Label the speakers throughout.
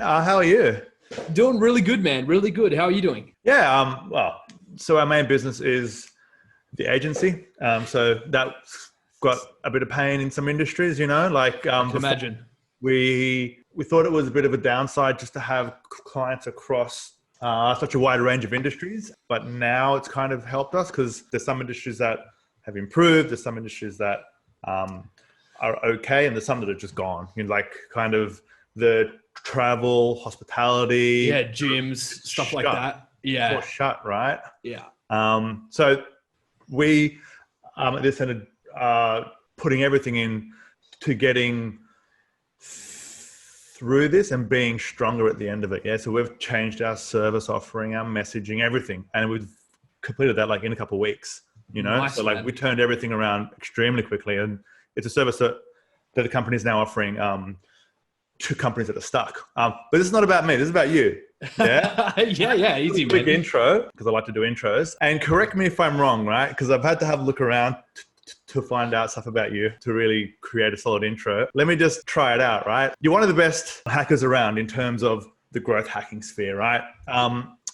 Speaker 1: How are you?
Speaker 2: Doing really good, man. Really good. How are you doing?
Speaker 1: Yeah. So our main business is the agency. So that's got a bit of pain in some industries, like
Speaker 2: I can imagine.
Speaker 1: we thought it was a bit of a downside just to have clients across such a wide range of industries. But now it's kind of helped us because there's some industries that have improved. There's some industries that are okay, and there's some that are just gone. Like kind of the travel, hospitality,
Speaker 2: Yeah, gyms, stuff like that. Yeah.
Speaker 1: Or shut, right?
Speaker 2: Yeah.
Speaker 1: So we at this end putting everything in to getting through this and being stronger at the end of it. Yeah. So we've changed our service offering, our messaging, everything, and we've completed that like in a couple of weeks.
Speaker 2: Nice,
Speaker 1: so like
Speaker 2: man.
Speaker 1: we turned everything around extremely quickly, and it's a service that the company is now offering to companies that are stuck. But this is not about me. This is about you. Yeah.
Speaker 2: yeah. Easy, man.
Speaker 1: Quick intro, because I like to do intros. And correct me if I'm wrong, right? Because I've had to have a look around to find out stuff about you to really create a solid intro. Let me just try it out, right? You're one of the best hackers around in terms of the growth hacking sphere, right?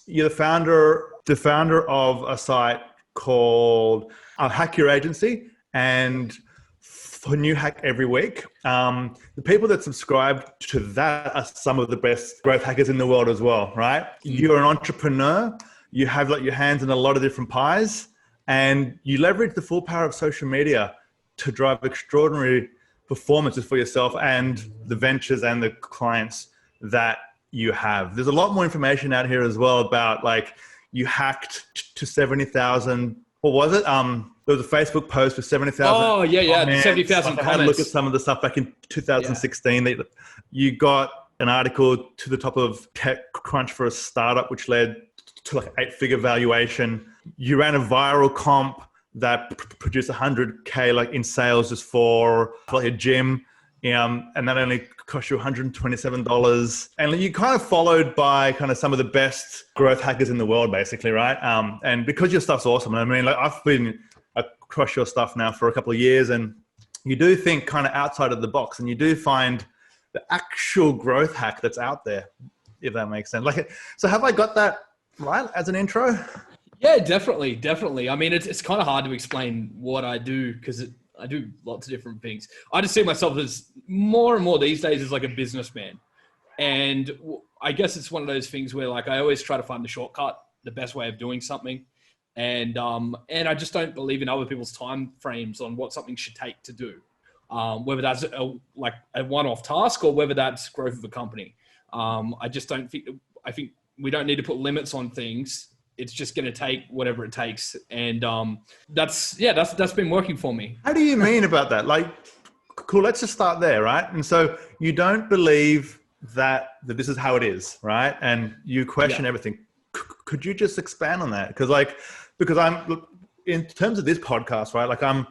Speaker 1: You're the founder of a site called Hack Your Agency, and for new hack every week. The people that subscribe to that are some of the best growth hackers in the world as well, right? You're an entrepreneur. You have like your hands in a lot of different pies, and you leverage the full power of social media to drive extraordinary performances for yourself and the ventures and the clients that you have. There's a lot more information out here as well about like you hacked to 70,000. What was it? There was a Facebook post with 70,000.
Speaker 2: Oh, yeah.
Speaker 1: Comments.
Speaker 2: 70,000 comments.
Speaker 1: I had a look at some of the stuff back in 2016. Yeah. You got an article to the top of TechCrunch for a startup, which led to like an 8-figure valuation. You ran a viral comp that produced 100K like in sales just for like a gym. And that only cost you $127. And you kind of followed by kind of some of the best growth hackers in the world, basically, right? And because your stuff's awesome. I mean, like I've been across your stuff now for a couple of years, and you do think kind of outside of the box, and you do find the actual growth hack that's out there, if that makes sense. Like, so have I got that right as an intro?
Speaker 2: Yeah, definitely. I mean, it's kind of hard to explain what I do because I do lots of different things. I just see myself as more and more these days as like a businessman. And I guess it's one of those things where like I always try to find the shortcut, the best way of doing something. And I just don't believe in other people's time frames on what something should take to do. Whether that's a one-off task or whether that's growth of a company. I think we don't need to put limits on things. It's just going to take whatever it takes. And that's been working for me.
Speaker 1: How do you mean about that? Like, cool, let's just start there, right? And so you don't believe that this is how it is, right? And you question everything. Could you just expand on that? Because I'm, in terms of this podcast, right? Like I'm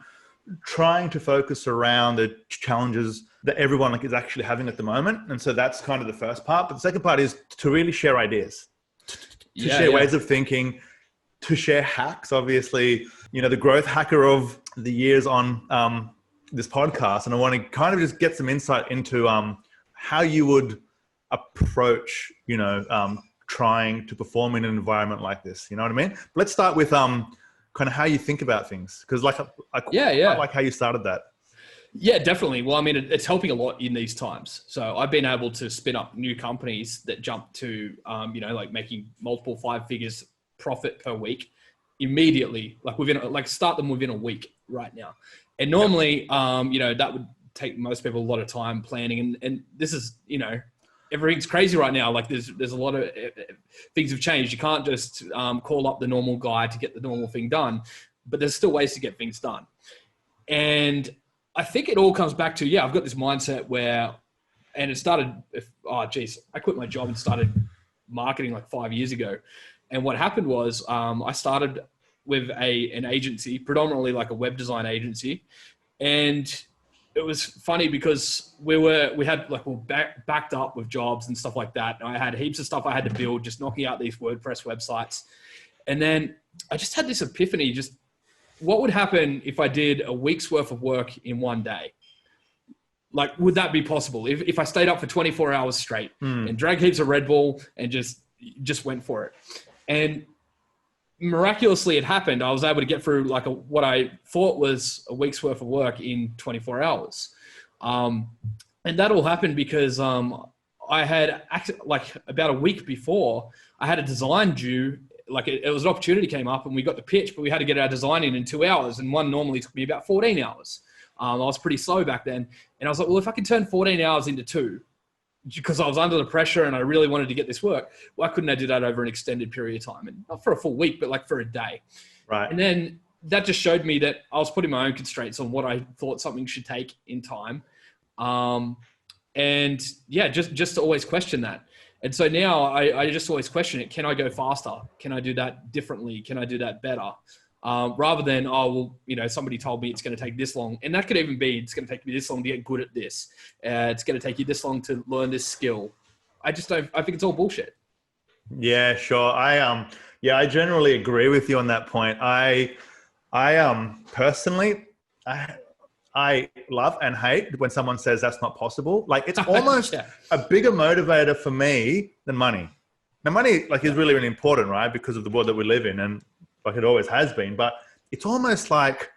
Speaker 1: trying to focus around the challenges that everyone like is actually having at the moment. And so that's kind of the first part. But the second part is to really share ideas. To share ways of thinking, to share hacks. Obviously, the growth hacker of the years on this podcast. And I want to kind of just get some insight into how you would approach, trying to perform in an environment like this. You know what I mean? But let's start with kind of how you think about things. Because I like how you started that.
Speaker 2: Yeah, definitely. Well, I mean, it's helping a lot in these times. So I've been able to spin up new companies that jump to, like making multiple 5 figures profit per week immediately, start them within a week right now. And normally, that would take most people a lot of time planning. And this is, everything's crazy right now. Like there's a lot of things have changed. You can't just call up the normal guy to get the normal thing done, but there's still ways to get things done. And I think it all comes back to, I've got this mindset and it started, I quit my job and started marketing like 5 years ago. And what happened was I started with an agency, predominantly like a web design agency. And it was funny because we had backed up with jobs and stuff like that. And I had heaps of stuff I had to build, just knocking out these WordPress websites. And then I just had this epiphany, what would happen if I did a week's worth of work in one day? Like, would that be possible? If I stayed up for 24 hours straight and drank heaps of Red Bull and just went for it. And miraculously it happened. I was able to get through like what I thought was a week's worth of work in 24 hours. And that all happened because I had like about a week before I had a design due. Like it was an opportunity came up and we got the pitch, but we had to get our design in 2 hours. And one normally took me about 14 hours. I was pretty slow back then. And I was like, well, if I can turn 14 hours into 2, because I was under the pressure and I really wanted to get this work, why couldn't I do that over an extended period of time? And not for a full week, but like for a day.
Speaker 1: Right.
Speaker 2: And then that just showed me that I was putting my own constraints on what I thought something should take in time. And yeah, just to always question that. And so now I just always question it. Can I go faster? Can I do that differently? Can I do that better? Rather than, oh, well, you know, somebody told me it's going to take this long. And that could even be, it's going to take me this long to get good at this. It's going to take you this long to learn this skill. I think it's all bullshit.
Speaker 1: Yeah, sure. I generally agree with you on that point. I personally, I love and hate when someone says that's not possible. Like it's almost a bigger motivator for me than money. Now money like is really, really important, right? Because of the world that we live in and like it always has been. But it's almost like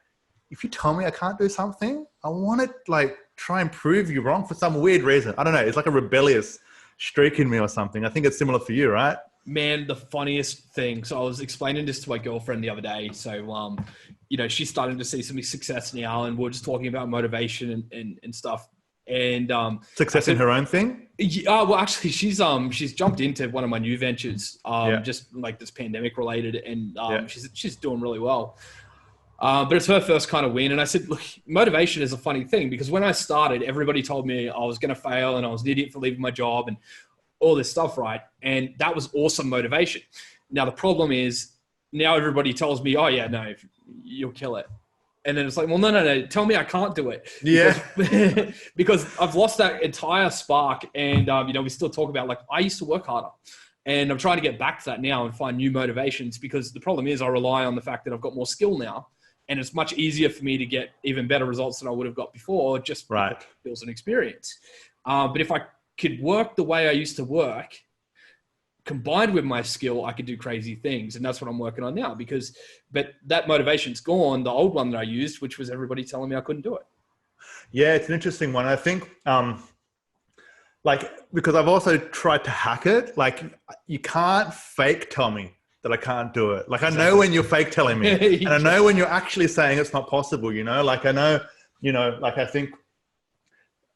Speaker 1: if you tell me I can't do something, I want to like try and prove you wrong for some weird reason. I don't know. It's like a rebellious streak in me or something. I think it's similar for you, right?
Speaker 2: Man, the funniest thing. So I was explaining this to my girlfriend the other day. So, you know, she's starting to see some success now and we're just talking about motivation and stuff. And
Speaker 1: success in her own thing?
Speaker 2: Yeah, well, actually, she's jumped into one of my new ventures, just like this pandemic related, and she's doing really well. But it's her first kind of win. And I said, look, motivation is a funny thing because when I started, everybody told me I was going to fail and I was an idiot for leaving my job and all this stuff, right? And that was awesome motivation. Now the problem is now everybody tells me, oh yeah, no, you'll kill it. And then it's like, well, no. Tell me I can't do it.
Speaker 1: Yeah.
Speaker 2: Because I've lost that entire spark. And, you know, we still talk about like, I used to work harder and I'm trying to get back to that now and find new motivations because the problem is I rely on the fact that I've got more skill now and it's much easier for me to get even better results than I would have got before, just
Speaker 1: right.
Speaker 2: skills and experience. But if I could work the way I used to work, combined with my skill, I could do crazy things. And that's what I'm working on now but that motivation's gone. The old one that I used, which was everybody telling me I couldn't do it.
Speaker 1: Yeah, it's an interesting one. I think, because I've also tried to hack it, like you can't fake tell me that I can't do it. Like I know when you're fake telling me and I know when you're actually saying it's not possible, you know, like I know, you know, like I think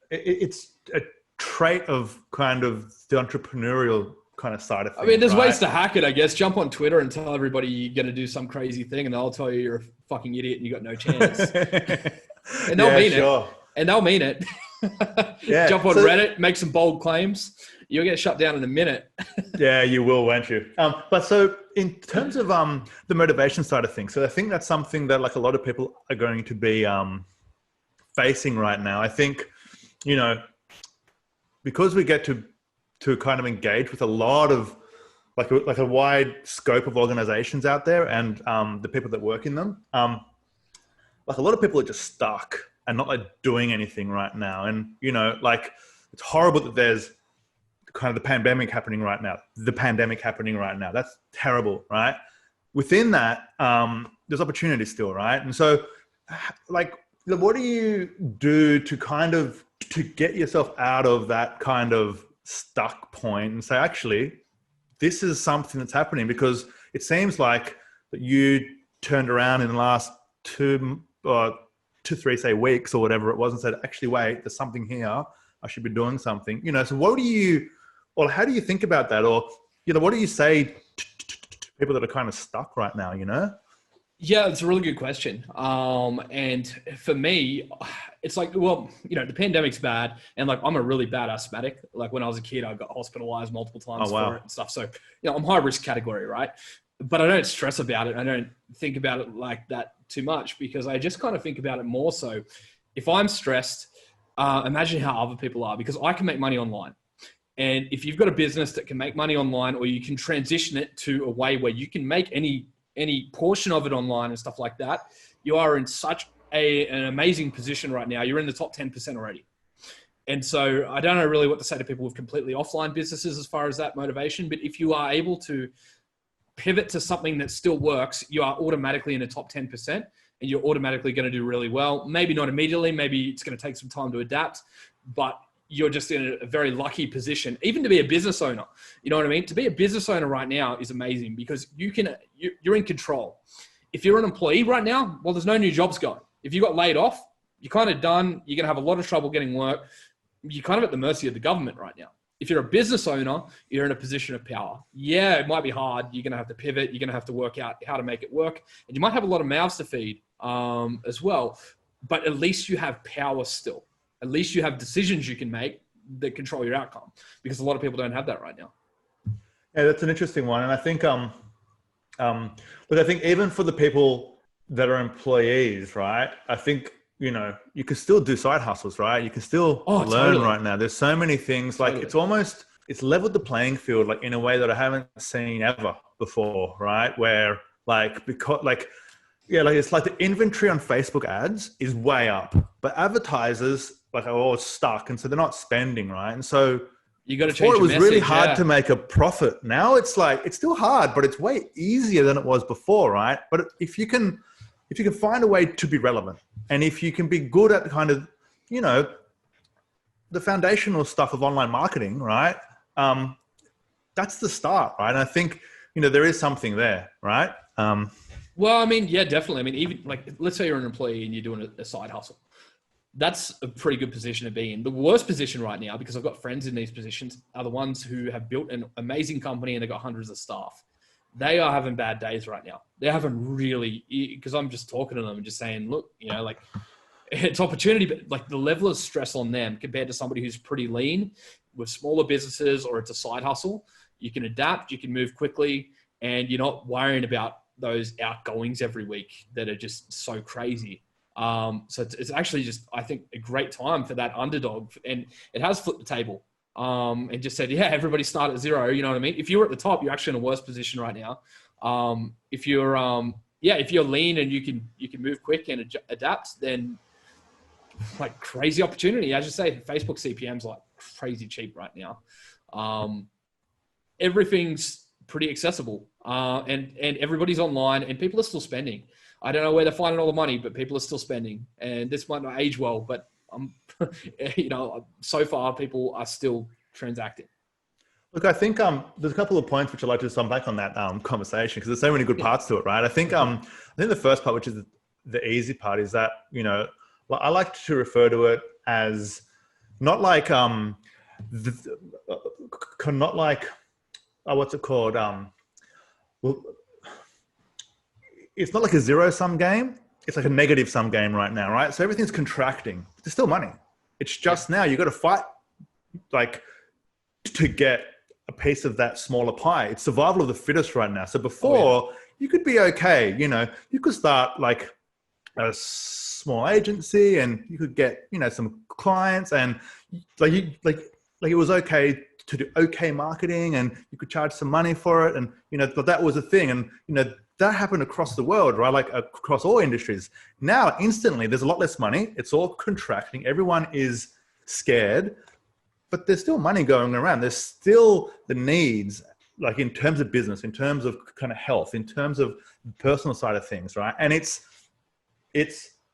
Speaker 1: it's a trait of kind of the entrepreneurial kind of side of things.
Speaker 2: I mean, there's
Speaker 1: right?
Speaker 2: ways to hack it, I guess. Jump on Twitter and tell everybody you're going to do some crazy thing and they'll tell you you're a fucking idiot and you got no chance. And they'll mean it. And they'll mean it. Jump on Reddit, make some bold claims. You'll get shut down in a minute.
Speaker 1: Yeah, you will, won't you? But so in terms of the motivation side of things, so I think that's something that like a lot of people are going to be facing right now. I think, you know, because we get to kind of engage with a lot of like a wide scope of organizations out there and the people that work in them, like a lot of people are just stuck and not like doing anything right now. And, you know, like it's horrible that there's kind of the pandemic happening right now. That's terrible, right? Within that, there's opportunity still, right? And so like, what do you do to get yourself out of that kind of stuck point and say, actually, this is something that's happening? Because it seems like that you turned around in the last 2, 3, say weeks or whatever it was and said, actually, wait, there's something here. I should be doing something, you know? So how do you think about that? Or, you know, what do you say to people that are kind of stuck right now, you know?
Speaker 2: Yeah, it's a really good question. And for me, it's like, well, you know, the pandemic's bad. And like, I'm a really bad asthmatic. Like when I was a kid, I got hospitalized multiple times for it and stuff. So, you know, I'm high risk category, right? But I don't stress about it. I don't think about it like that too much because I just kind of think about it more. So if I'm stressed, imagine how other people are, because I can make money online. And if you've got a business that can make money online, or you can transition it to a way where you can make any portion of it online and stuff like that, you are in such an amazing position right now. You're in the top 10% already. And so I don't know really what to say to people with completely offline businesses as far as that motivation. But if you are able to pivot to something that still works, you are automatically in the top 10%, and you're automatically going to do really well. Maybe not immediately. Maybe it's going to take some time to adapt, but you're just in a very lucky position, even to be a business owner. You know what I mean? To be a business owner right now is amazing because you're in control. If you're an employee right now, well, there's no new jobs going. If you got laid off, you're kind of done. You're going to have a lot of trouble getting work. You're kind of at the mercy of the government right now. If you're a business owner, you're in a position of power. Yeah, it might be hard. You're going to have to pivot. You're going to have to work out how to make it work. And you might have a lot of mouths to feed as well. But at least you have power still. At least you have decisions you can make that control your outcome, because a lot of people don't have that right now.
Speaker 1: Yeah, that's an interesting one. And I think, but I think even for the people that are employees, right? I think, you know, you can still do side hustles, right? You can still learn
Speaker 2: totally.
Speaker 1: right now. There's so many things, like it's leveled the playing field, like in a way that I haven't seen ever before, right? Where it's like the inventory on Facebook ads is way up, but advertisers like are all stuck, and so they're not spending, right? And so
Speaker 2: you got to change.
Speaker 1: It was really hard to make a profit. Now it's like it's still hard, but it's way easier than it was before, right? But if you can find a way to be relevant, and if you can be good at kind of, you know, the foundational stuff of online marketing, right? That's the start, right? And I think, you know, there is something there, right?
Speaker 2: Well, I mean, yeah, definitely. I mean, even like, let's say you're an employee and you're doing a side hustle. That's a pretty good position to be in. The worst position right now, because I've got friends in these positions, are the ones who have built an amazing company and they've got hundreds of staff. They are having bad days right now. They're having really, because I'm just talking to them and just saying, look, you know, like it's opportunity, but like the level of stress on them compared to somebody who's pretty lean with smaller businesses, or it's a side hustle, you can adapt, you can move quickly, and you're not worrying about those outgoings every week that are just so crazy. So it's actually just, I think, a great time for that underdog, and it has flipped the table and just said, yeah, everybody start at zero. You know what I mean? If you're at the top, you're actually in a worse position right now. If you're lean and you can move quick and adapt, then like crazy opportunity. As you say, Facebook CPM's like crazy cheap right now. Everything's pretty accessible, and everybody's online, and people are still spending. I don't know where they're finding all the money, but people are still spending. And this might not age well, but you know, so far people are still transacting.
Speaker 1: Look, I think there's a couple of points which I'd like to just unpack on that conversation, because there's so many good parts to it, right? I think the first part, which is the easy part, is that, you know, I like to refer to it as not like what's it called? It's not like a zero-sum game. It's like a negative-sum game right now, right? So everything's contracting. There's still money. It's just now you got to fight, like, to get a piece of that smaller pie. It's survival of the fittest right now. So before, you could be okay. You know, you could start like a small agency, and you could get, you know, some clients, and like it was okay to do okay marketing, and you could charge some money for it, and you know that was a thing, and you know that happened across the world, right? Like across all industries. Now instantly there's a lot less money. It's all contracting. Everyone is scared, but there's still money going around. There's still the needs, like in terms of business, in terms of kind of health, in terms of the personal side of things, right? And it's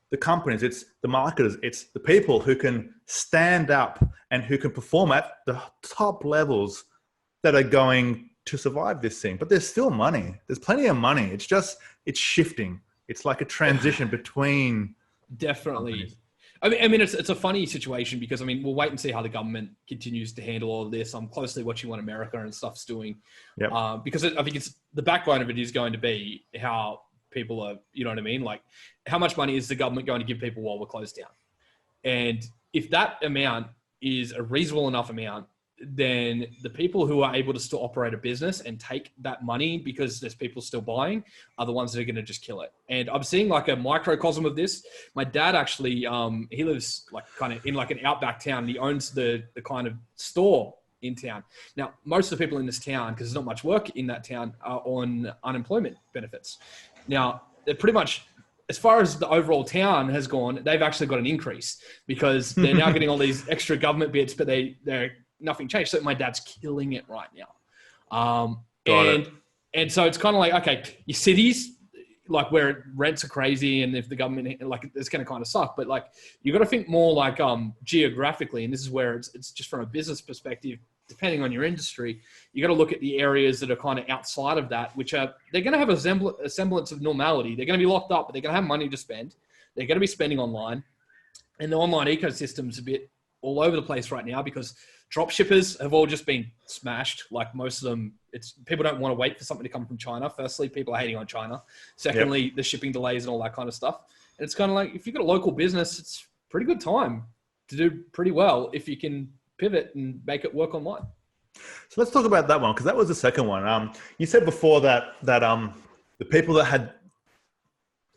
Speaker 1: the companies, it's the marketers, it's the people who can stand up and who can perform at the top levels that are going to survive this thing. But there's still money. There's plenty of money. It's just, it's shifting. It's like a transition between.
Speaker 2: Definitely.
Speaker 1: Companies.
Speaker 2: I mean, it's a funny situation, because I mean, we'll wait and see how the government continues to handle all of this. I'm closely watching what America and stuff's doing, because I think it's the backbone of it is going to be how people are, you know what I mean? Like, how much money is the government going to give people while we're closed down? And if that amount is a reasonable enough amount, then the people who are able to still operate a business and take that money because there's people still buying are the ones that are going to just kill it. And I'm seeing like a microcosm of this. My dad actually, he lives like kind of in like an outback town, and he owns the kind of store in town. Now, most of the people in this town, because there's not much work in that town, are on unemployment benefits. Now, they're pretty much as far as the overall town has gone, they've actually got an increase because they're now getting all these extra government bits, but they're nothing changed. So my dad's killing it right now. And so it's kind of like, okay, your cities, like where rents are crazy and if the government, like it's going to kind of suck, but like you got to think more like geographically, and this is where it's just from a business perspective, depending on your industry, you got to look at the areas that are kind of outside of that, which are, they're going to have a semblance of normality. They're going to be locked up, but they're going to have money to spend. They're going to be spending online, and the online ecosystem's a bit all over the place right now because drop shippers have all just been smashed. Like most of them, people don't want to wait for something to come from China. Firstly, people are hating on China. Secondly, the shipping delays and all that kind of stuff. And it's kind of like, if you've got a local business, it's a pretty good time to do pretty well if you can pivot and make it work online.
Speaker 1: So let's talk about that one, because that was the second one. You said before that the people that had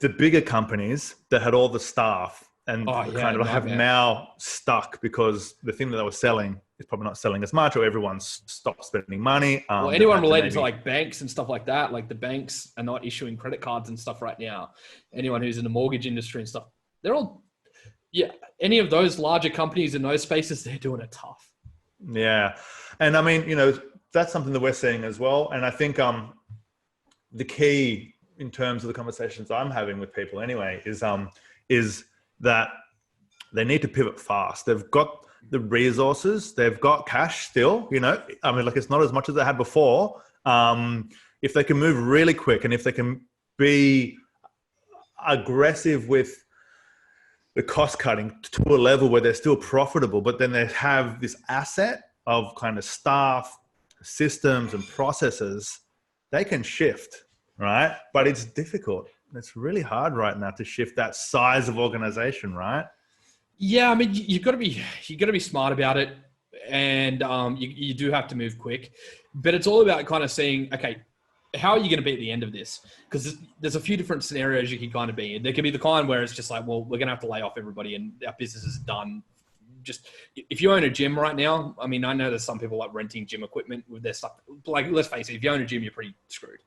Speaker 1: the bigger companies that had all the staff and have now stuck because the thing that they were selling is probably not selling as much, or everyone's stopped spending money.
Speaker 2: Well, anyone related to like banks and stuff like that, like the banks are not issuing credit cards and stuff right now. Anyone who's in the mortgage industry and stuff, they're all, any of those larger companies in those spaces, they're doing it tough.
Speaker 1: Yeah. And I mean, that's something that we're seeing as well. And I think the key in terms of the conversations I'm having with people anyway is that they need to pivot fast. They've got the resources, they've got cash still, I mean, like it's not as much as they had before. If they can move really quick and if they can be aggressive with the cost cutting to a level where they're still profitable, but then they have this asset of kind of staff, systems and processes, they can shift, right? But it's difficult. It's really hard right now to shift that size of organization, right? Yeah,
Speaker 2: I mean, you got to be smart about it, and you do have to move quick. But it's all about kind of seeing, okay, how are you going to be at the end of this? Because there's a few different scenarios you can kind of be in. There could be the kind where it's just like, well, we're going to have to lay off everybody and our business is done. Just if you own a gym right now, I mean, I know there's some people like renting gym equipment with their stuff. Like, let's face it, if you own a gym, you're pretty screwed.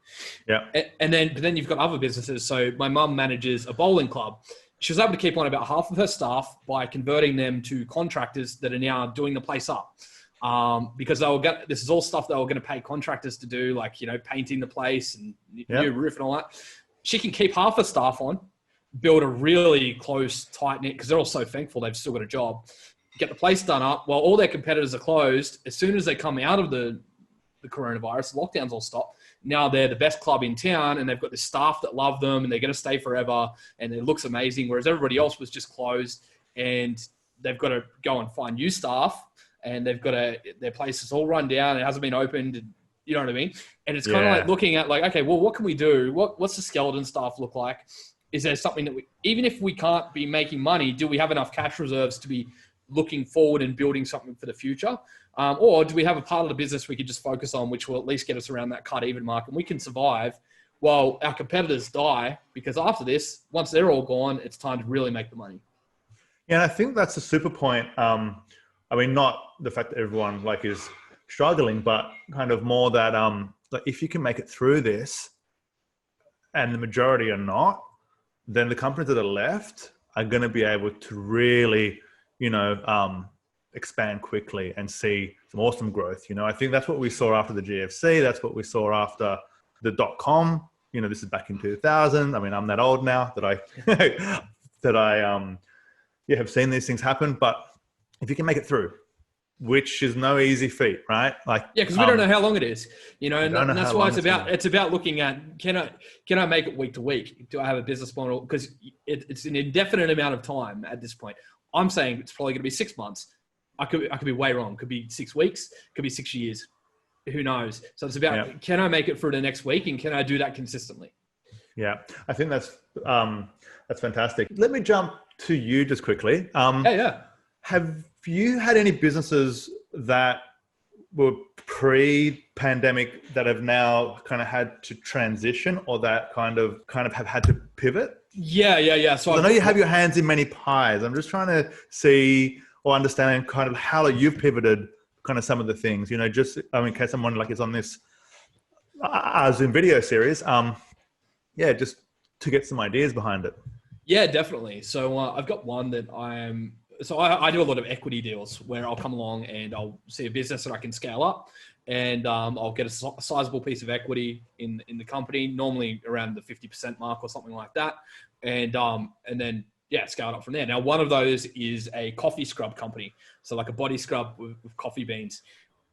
Speaker 1: Yeah.
Speaker 2: But then you've got other businesses. So my mum manages a bowling club. She was able to keep on about half of her staff by converting them to contractors that are now doing the place up. Because this is all stuff they were going to pay contractors to do, like, painting the place and new roof and all that. She can keep half her staff on, build a really close, tight-knit, because they're all so thankful they've still got a job, get the place done up while all their competitors are closed. As soon as they come out of the coronavirus, lockdowns all stop. Now they're the best club in town and they've got this staff that love them and they're going to stay forever and it looks amazing. Whereas everybody else was just closed and they've got to go and find new staff and their place is all run down. It hasn't been opened. And, you know what I mean? And it's kind of like looking at like, okay, well, what can we do? What's the skeleton staff look like? Is there something that even if we can't be making money, do we have enough cash reserves to be looking forward and building something for the future? Or do we have a part of the business we could just focus on, which will at least get us around that cut even mark and we can survive while our competitors die? Because after this, once they're all gone, it's time to really make the money.
Speaker 1: Yeah, and I think that's a super point. I mean, not the fact that everyone is struggling, but kind of more that if you can make it through this and the majority are not, then the companies that are left are going to be able to really, expand quickly and see some awesome growth. I think that's what we saw after the GFC. That's what we saw after the .com. This is back in 2000. I mean, I'm that old now that I have seen these things happen. But if you can make it through, which is no easy feat, right?
Speaker 2: Because we don't know how long it is, and that's why it's about looking at, can I make it week to week? Do I have a business model? Because it's an indefinite amount of time at this point. I'm saying it's probably going to be 6 months. I could be way wrong. Could be 6 weeks. Could be 6 years. Who knows? So it's about, can I make it through the next week, and can I do that consistently? Yeah,
Speaker 1: I think that's fantastic. Let me jump to you just quickly. Have you had any businesses that were pre-pandemic that have now kind of had to transition, or that kind of have had to pivot?
Speaker 2: Yeah. So
Speaker 1: I know you have your hands in many pies. I'm just trying to see or understand kind of how you've pivoted kind of some of the things, just, in case someone is on this Zoom video series, just to get some ideas behind it.
Speaker 2: Yeah, definitely. So I've got one that I do a lot of equity deals where I'll come along and I'll see a business that I can scale up, and I'll get a sizable piece of equity in the company, normally around the 50% mark or something like that. And then, yeah, scale it up from there. Now, one of those is a coffee scrub company. So like a body scrub with coffee beans,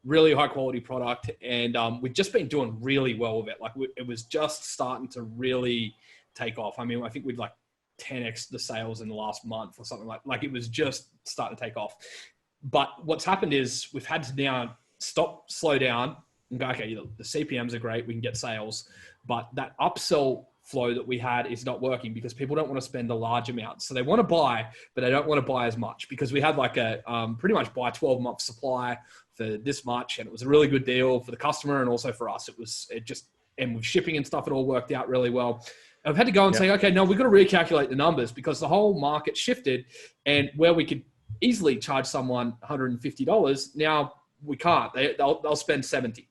Speaker 2: really high quality product. And we've just been doing really well with it. Like it was just starting to really take off. I mean, I think we'd like 10x the sales in the last month or something like it was just starting to take off. But what's happened is we've had to now slow down and go, okay, the CPMs are great. We can get sales, but that upsell flow that we had is not working because people don't want to spend a large amount. So they want to buy, but they don't want to buy as much because we had like a pretty much buy 12-month supply for this much. And it was a really good deal for the customer and also for us. And with shipping and stuff, it all worked out really well. I've had to go and say, okay, no, we've got to recalculate the numbers because the whole market shifted, and where we could easily charge someone $150, now we can't. They'll spend $70.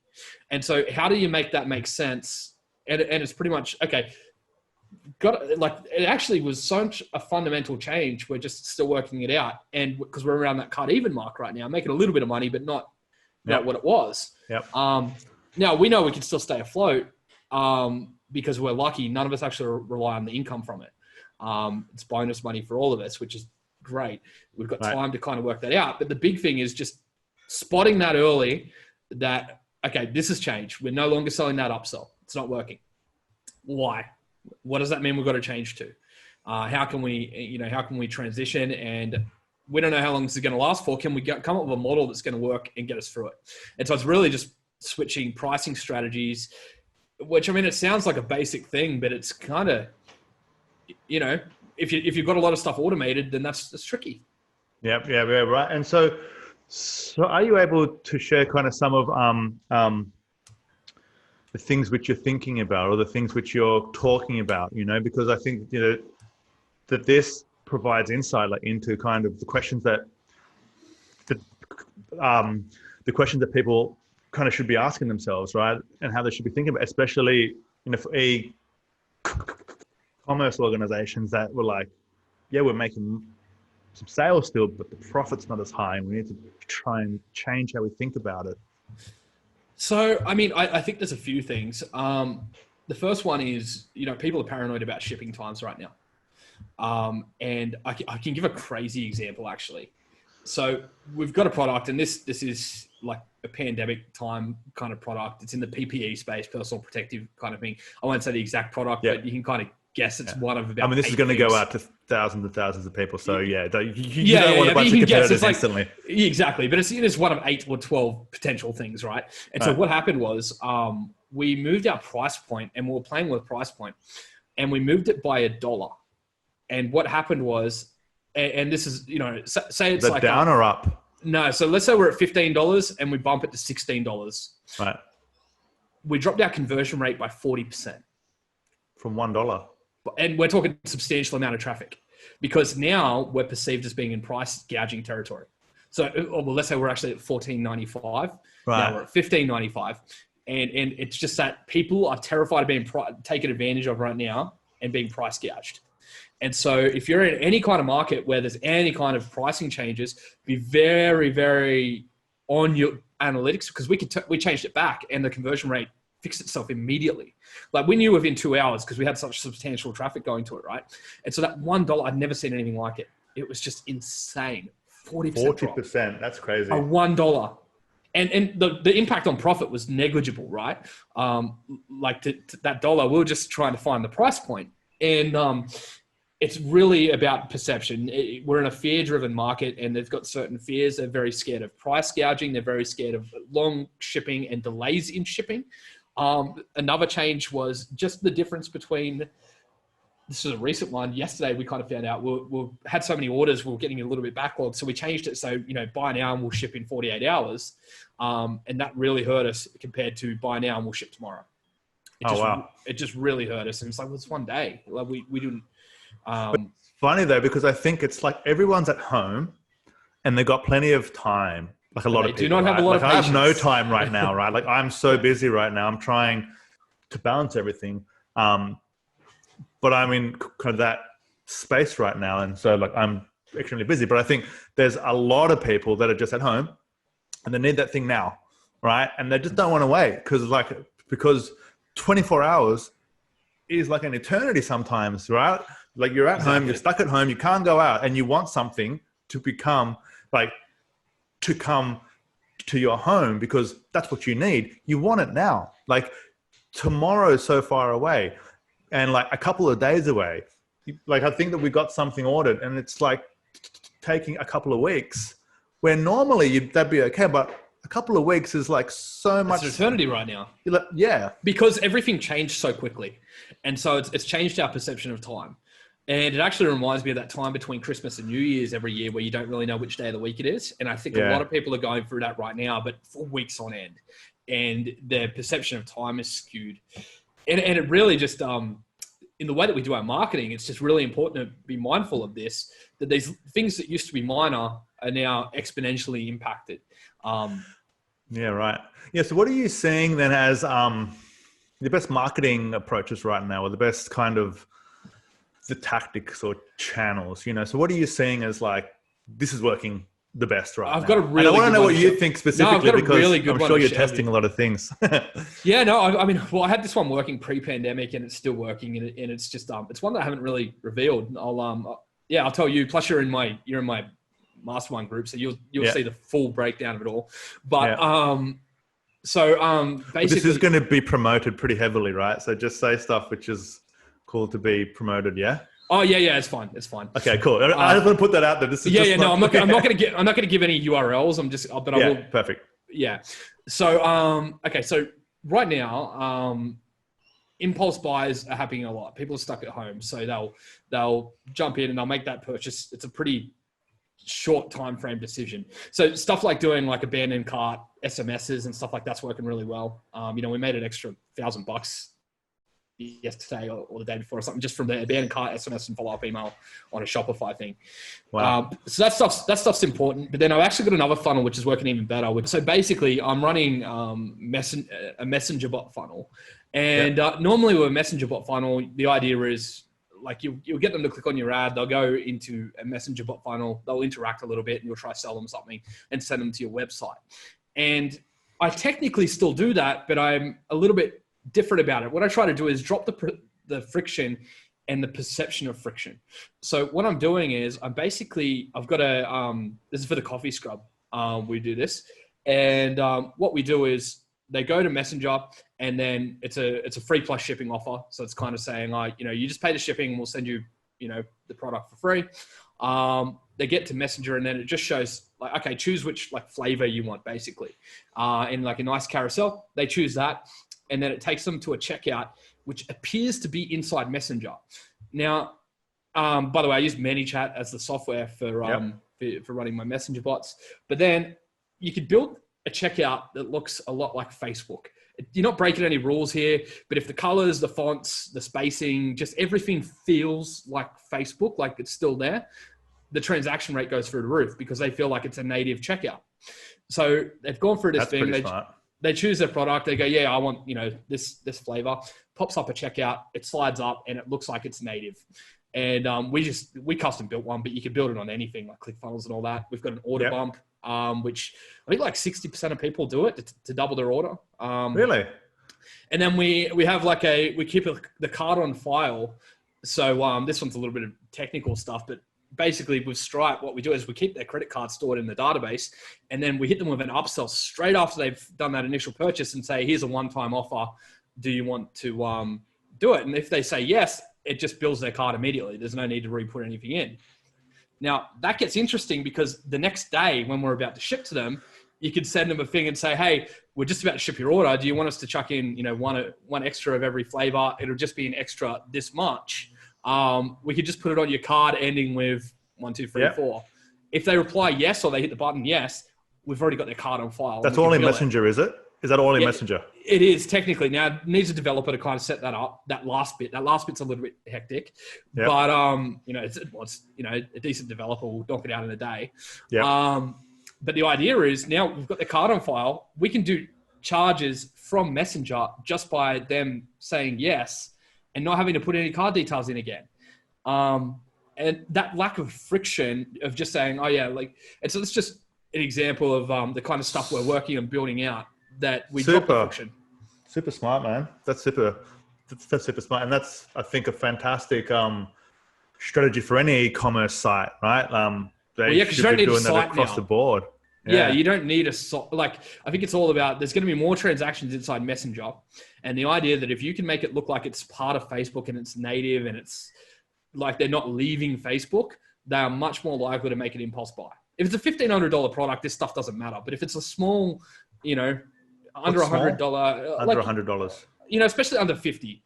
Speaker 2: And so how do you make that make sense? And it's pretty much, okay, it actually was such a fundamental change. We're just still working it out. And because we're around that cut even mark right now, making a little bit of money, but not what it was.
Speaker 1: Yep.
Speaker 2: Now we know we can still stay afloat. Because we're lucky, none of us actually rely on the income from it. It's bonus money for all of us, which is great. We've got time to kind of work that out. But the big thing is just spotting that early that, okay, this has changed. We're no longer selling that upsell. It's not working. Why? What does that mean we've got to change to? How can we transition? And we don't know how long this is going to last for. Can we come up with a model that's going to work and get us through it? And so it's really just switching pricing strategies, which, I mean, it sounds like a basic thing, but it's kind of, if you've got a lot of stuff automated, then that's tricky.
Speaker 1: Yeah, right. And so are you able to share kind of some of the things which you're thinking about or the things which you're talking about, because I think, that this provides insight into kind of the questions that people kind of should be asking themselves, right? And how they should be thinking about, especially for commerce organizations that were like, yeah, we're making some sales still, but the profit's not as high, and we need to try and change how we think about it.
Speaker 2: So, I mean, I think there's a few things. The first one is, people are paranoid about shipping times right now. And I can give a crazy example, actually. So we've got a product, and this is like a pandemic time kind of product. It's in the PPE space, personal protective kind of thing. I won't say the exact product, but you can kind of guess it's one of about.
Speaker 1: I mean, this is going to go out to thousands and thousands of people. So you don't want a
Speaker 2: but
Speaker 1: bunch
Speaker 2: you
Speaker 1: of
Speaker 2: can guess
Speaker 1: competitors instantly.
Speaker 2: Exactly. But it's one of 8 or 12 potential things, right? And so what happened was we moved our price point, and we were playing with price point, and we moved it by $1. And what happened was, and this is, say it's like
Speaker 1: down or up?
Speaker 2: No. So let's say we're at $15 and we bump it to $16.
Speaker 1: Right.
Speaker 2: We dropped our conversion rate by 40%.
Speaker 1: From $1.
Speaker 2: And we're talking substantial amount of traffic, because now we're perceived as being in price gouging territory. So, let's say we're actually at $14.95.
Speaker 1: Right.
Speaker 2: Now we're at $15.95. And it's just that people are terrified of being taken advantage of right now and being price gouged. And so if you're in any kind of market where there's any kind of pricing changes, be very, very on your analytics, because we changed it back and the conversion rate fixed itself immediately. Like we knew within 2 hours because we had such substantial traffic going to it, right? And so that $1, I'd never seen anything like it. It was just insane. 40%.
Speaker 1: That's crazy.
Speaker 2: $1. And the impact on profit was negligible, right? That dollar, we were just trying to find the price point. And it's really about perception. We're in a fear-driven market, and they've got certain fears. They're very scared of price gouging. They're very scared of long shipping and delays in shipping. Another change was just the difference between, this is a recent one. Yesterday, we kind of found out we had so many orders, we were getting a little bit backlogged. So we changed it. So, buy now and we'll ship in 48 hours. And that really hurt us compared to buy now and we'll ship tomorrow. It just really hurt us. And it's like, well, it's one day. Like we didn't.
Speaker 1: It's funny though, because I think it's like everyone's at home and they've got plenty of time. Like a lot of people
Speaker 2: do not have a lot of patience.
Speaker 1: I have no time right now, right? Like I'm so busy right now. I'm trying to balance everything. But I mean, kind of that space right now. And so like I'm extremely busy, but I think there's a lot of people that are just at home and they need that thing now, right? And they just don't want to wait because 24 hours is like an eternity sometimes, right? Like you're at home, you're stuck at home, you can't go out, and you want something to become like to come to your home because that's what you need. You want it now. Like tomorrow is so far away and like a couple of days away. Like I think that we got something ordered and it's like taking a couple of weeks where normally that'd be okay, but a couple of weeks is like so much.
Speaker 2: It's eternity right now.
Speaker 1: Yeah.
Speaker 2: Because everything changed so quickly. And so it's changed our perception of time. And it actually reminds me of that time between Christmas and New Year's every year where you don't really know which day of the week it is. And I think a lot of people are going through that right now, but for weeks on end. And their perception of time is skewed. And it really just, in the way that we do our marketing, it's just really important to be mindful of this, that these things that used to be minor are now exponentially impacted.
Speaker 1: Yeah, right. Yeah. So what are you seeing then as the best marketing approaches right now, or the best kind of the tactics or channels, you know? So what are you seeing as like, this is working the best right now?
Speaker 2: I've got a really
Speaker 1: I want to know what you think specifically, because
Speaker 2: really
Speaker 1: I'm sure you're testing a lot of things.
Speaker 2: Yeah, no, I mean, well, I had this one working pre-pandemic and it's still working, and it's just, it's one that I haven't really revealed. I'll tell you, plus you're in my mastermind group, so you'll see the full breakdown of it all. But, basically
Speaker 1: this is going to be promoted pretty heavily, right? So just say stuff which is cool to be promoted. Yeah.
Speaker 2: Oh yeah, it's fine.
Speaker 1: Okay, cool. I just want to put that out there. This is
Speaker 2: I'm not going to give any URLs. I will.
Speaker 1: Perfect.
Speaker 2: Yeah. So okay, so right now, impulse buys are happening a lot. People are stuck at home, so they'll jump in and they'll make that purchase. It's a pretty short time frame decision. So stuff like doing like abandoned cart SMSs and stuff like that's working really well. We made an extra $1,000 yesterday or the day before or something, just from the abandoned cart SMS and follow-up email on a Shopify thing.
Speaker 1: Wow.
Speaker 2: So that stuff's important. But then I've actually got another funnel which is working even better. So basically, I'm running a messenger bot funnel, and normally with a messenger bot funnel, the idea is like you'll get them to click on your ad, they'll go into a messenger bot funnel, they'll interact a little bit, and you'll try to sell them something and send them to your website. And I technically still do that, but I'm a little bit different about it. What I try to do is drop the friction and the perception of friction. So what I'm doing is I've got this is for the coffee scrub. We do this. And what we do is they go to Messenger, and then it's a free plus shipping offer. So it's kind of saying like, you just pay the shipping and we'll send you, the product for free. They get to Messenger, and then it just shows like, okay, choose which like flavor you want basically. In like a nice carousel, they choose that. And then it takes them to a checkout, which appears to be inside Messenger. Now, by the way, I use ManyChat as the software for running my Messenger bots. But then you could build a checkout that looks a lot like Facebook. You're not breaking any rules here, but if the colors, the fonts, the spacing, just everything feels like Facebook, like it's still there, the transaction rate goes through the roof because they feel like it's a native checkout. So they've gone through this
Speaker 1: That's
Speaker 2: thing.
Speaker 1: pretty smart.
Speaker 2: They choose their product. They go, yeah, I want, this flavor. Pops up a checkout. It slides up and it looks like it's native. And we custom built one, but you can build it on anything like ClickFunnels and all that. We've got an order bump, which I think like 60% of people do it to double their order.
Speaker 1: Really?
Speaker 2: And then we have we keep the card on file. So this one's a little bit of technical stuff, but basically with Stripe, what we do is we keep their credit card stored in the database, and then we hit them with an upsell straight after they've done that initial purchase and say, here's a one-time offer. Do you want to do it? And if they say yes, it just bills their card immediately. There's no need to re-put anything in. Now, that gets interesting because the next day when we're about to ship to them, you could send them a thing and say, hey, we're just about to ship your order. Do you want us to chuck in, one extra of every flavor? It'll just be an extra this much. We could just put it on your card ending with 1, 2, 3, 4. If they reply yes, or they hit the button yes, we've already got their card on file.
Speaker 1: That's all in Messenger, is it? Is that all in Messenger?
Speaker 2: It is technically. Now it needs a developer to kind of set that up. That last bit's a little bit hectic, but it's a decent developer will knock it out in a day. But the idea is now we've got the card on file. We can do charges from Messenger just by them saying yes and not having to put any card details in again. And that lack of friction of just saying, oh yeah, like, and so it's just an example of the kind of stuff we're working on building out, that we drop the friction.
Speaker 1: Super smart, man. That's super smart. And that's, I think, a fantastic strategy for any e-commerce site, right? They should be doing that across the board.
Speaker 2: Yeah, you don't need like, I think it's all about, there's going to be more transactions inside Messenger. And the idea that if you can make it look like it's part of Facebook and it's native and it's like they're not leaving Facebook, they are much more likely to make an impulse buy. If it's a $1,500 product, this stuff doesn't matter. But if it's a small, under $100,
Speaker 1: under $100,
Speaker 2: especially under 50,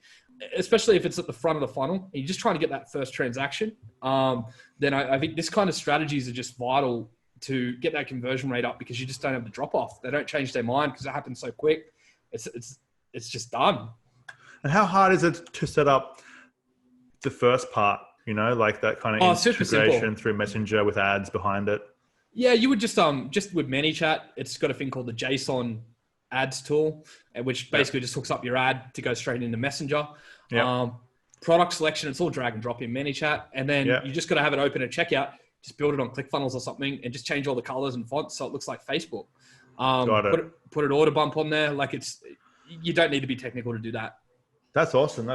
Speaker 2: especially if it's at the front of the funnel and you're just trying to get that first transaction, then I think this kind of strategies are just vital to get that conversion rate up, because you just don't have the drop off. They don't change their mind because it happens so quick. It's just done.
Speaker 1: And how hard is it to set up the first part, like that kind of integration through Messenger with ads behind it?
Speaker 2: Yeah, you would just with ManyChat, it's got a thing called the JSON ads tool, which basically just hooks up your ad to go straight into Messenger.
Speaker 1: Yep.
Speaker 2: Product selection, it's all drag and drop in ManyChat. And then you just got to have it open at checkout. Just build it on ClickFunnels or something and just change all the colors and fonts so it looks like Facebook. Put an order bump on there. Like, you don't need to be technical to do that.
Speaker 1: That's awesome.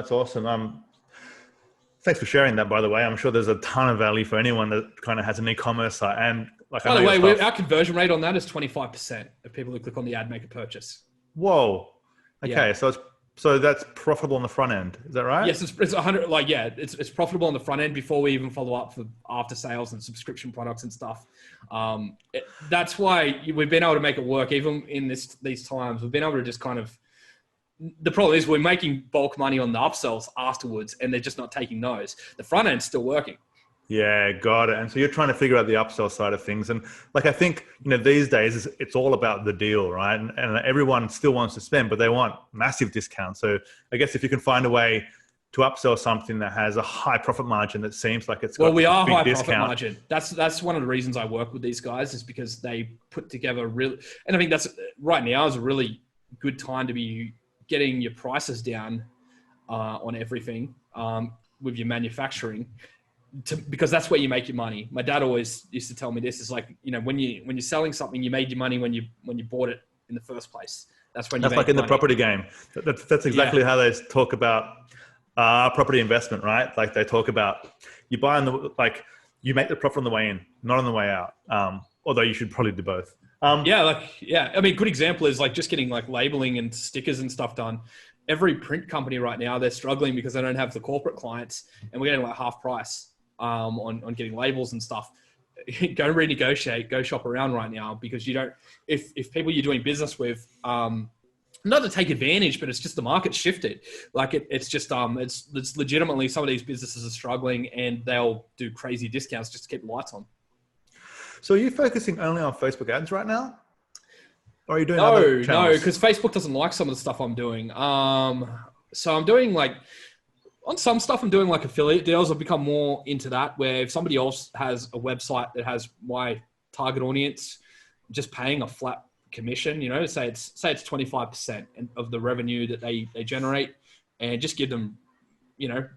Speaker 1: Thanks for sharing that, by the way. I'm sure there's a ton of value for anyone that kind of has an e-commerce site. And like,
Speaker 2: by the way, our conversion rate on that is 25% of people who click on the ad make a purchase.
Speaker 1: Whoa. Okay. Yeah. So that's profitable on the front end. Is that right?
Speaker 2: Yes, it's 100. Like, yeah, it's profitable on the front end before we even follow up for after sales and subscription products and stuff. That's why we've been able to make it work even in these times. We've been able to just kind of. The problem is we're making bulk money on the upsells afterwards, and they're just not taking those. The front end's still working.
Speaker 1: Yeah, got it. And so you're trying to figure out the upsell side of things. And like, I think, these days it's all about the deal, right? And everyone still wants to spend, but they want massive discounts. So I guess if you can find a way to upsell something that has a high profit margin that seems like it's got
Speaker 2: we are
Speaker 1: a big
Speaker 2: high
Speaker 1: discount.
Speaker 2: Profit margin. That's one of the reasons I work with these guys, is because they put together and I think that's right now is a really good time to be getting your prices down on everything with your manufacturing. Because that's where you make your money. My dad always used to tell me this, is like, when you're selling something, you made your money when you bought it in the first place. That's when you make
Speaker 1: like in
Speaker 2: money.
Speaker 1: The property game. That's exactly how they talk about property investment, right? Like, they talk about you buy you make the profit on the way in, not on the way out. Although you should probably do both.
Speaker 2: I mean, good example is like just getting like labeling and stickers and stuff done. Every print company right now, they're struggling because they don't have the corporate clients, and we're getting like half price on getting labels and stuff. Go renegotiate, go shop around right now, because you don't, if people you're doing business with, not to take advantage, but it's just the market shifted. Like it's legitimately, some of these businesses are struggling and they'll do crazy discounts just to keep the lights on.
Speaker 1: So are you focusing only on Facebook ads right now? Or are you doing other channels?
Speaker 2: No, because Facebook doesn't like some of the stuff I'm doing. So I'm doing like, on some stuff, I'm doing like affiliate deals. I've become more into that, where if somebody else has a website that has my target audience, just paying a flat commission, say it's 25% of the revenue that they generate, and just give them, just